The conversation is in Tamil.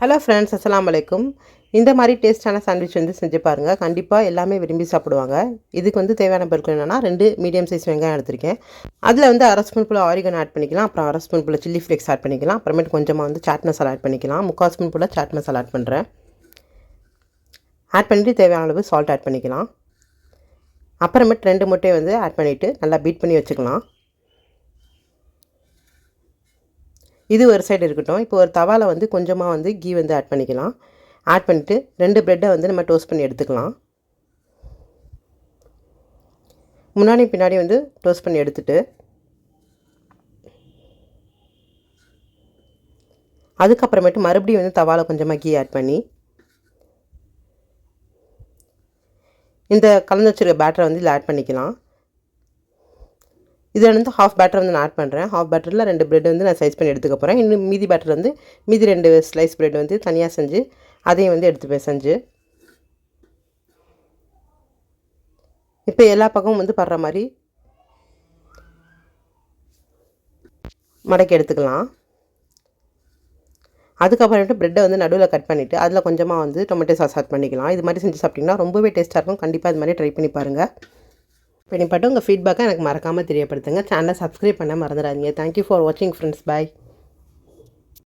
ஹலோ ஃப்ரெண்ட்ஸ், அஸ்ஸலாமு அலைக்கும். இந்த மாதிரி டேஸ்ட்டான சாண்ட்விச் வந்து செஞ்சு பாருங்கள். கண்டிப்பாக எல்லாமே விரும்பி சாப்பிடுவாங்க. இதுக்கு வந்து தேவையான பொருட்கள் என்னென்னா 2 மீடியம் சைஸ் வெங்காயம் எடுத்திருக்கேன். அதில் வந்து அரை ஸ்பூன் போல் ஆரிகன் ஆட் பண்ணிக்கலாம். அப்புறம் அரை ஸ்பூன் போல் சில்லி ஃப்ளேக்ஸ் ஆட் பண்ணிக்கலாம். அப்புறமேட்டு கொஞ்சமாக வந்து சாட் மசாலா ஆட் பண்ணிக்கலாம். 3/4 ஸ்பூன் போல் சாட் மசாலா ஆட் பண்ணுறேன். ஆட் பண்ணிவிட்டு தேவையான அளவு சால்ட் ஆட் பண்ணிக்கலாம். அப்புறமேட்டு 2 முட்டையை வந்து ஆட் பண்ணிவிட்டு நல்லா பீட் பண்ணி வச்சுக்கலாம். இது ஒரு சைடு இருக்கட்டும். இப்போ ஒரு தவாவில் வந்து கொஞ்சமாக வந்து கீ வந்து ஆட் பண்ணிக்கலாம். ஆட் பண்ணிவிட்டு 2 ப்ரெட்டை வந்து நம்ம டோஸ்ட் பண்ணி எடுத்துக்கலாம். முன்னாடி பின்னாடி வந்து டோஸ்ட் பண்ணி எடுத்துட்டு அதுக்கப்புறமேட்டு மறுபடியும் வந்து தவாவில் கொஞ்சமாக கீ ஆட் பண்ணி இந்த கலந்து வச்சுருக்க பேட்டரை வந்து இதில் ஆட் பண்ணிக்கலாம். இதில் வந்து ஹாஃப் பேட்டர் வந்து நான் ஆட் பண்ணுறேன். ஹாஃப் பேட்டரில் 2 ப்ரெட் வந்து நான் சைஸ் பண்ணி எடுத்துக்க போகிறேன். இன்னும் மீதி பேட்டர் வந்து மீதி 2 ஸ்லைஸ் ப்ரெட் வந்து தனியாக செஞ்சு அதையும் வந்து எடுத்துப்பேன் செஞ்சு. இப்போ எல்லா பக்கமும் வந்து படுற மாதிரி மடக்கி எடுத்துக்கலாம். அதுக்கப்புறமேட்டு ப்ரெட்டை வந்து நடுவில் கட் பண்ணிவிட்டு அதில் கொஞ்சமாக வந்து டொமேட்டோ சாஸ் ஆட் பண்ணிக்கலாம். இது மாதிரி செஞ்சு சாப்பிட்டிங்கன்னா ரொம்பவே டேஸ்ட்டாக இருக்கும். கண்டிப்பாக இது மாதிரி ட்ரை பண்ணி பாருங்கள். பண்ணிப்பட்டு உங்கள் ஃபீட்பேக்கை எனக்கு மறக்காமல் தெரியப்படுத்துங்க. சேனலை சப்ஸ்கிரைப் பண்ண மறந்துடாதீங்க. தேங்க்யூ ஃபார் வாட்சிங் ஃப்ரெண்ட்ஸ். பாய்.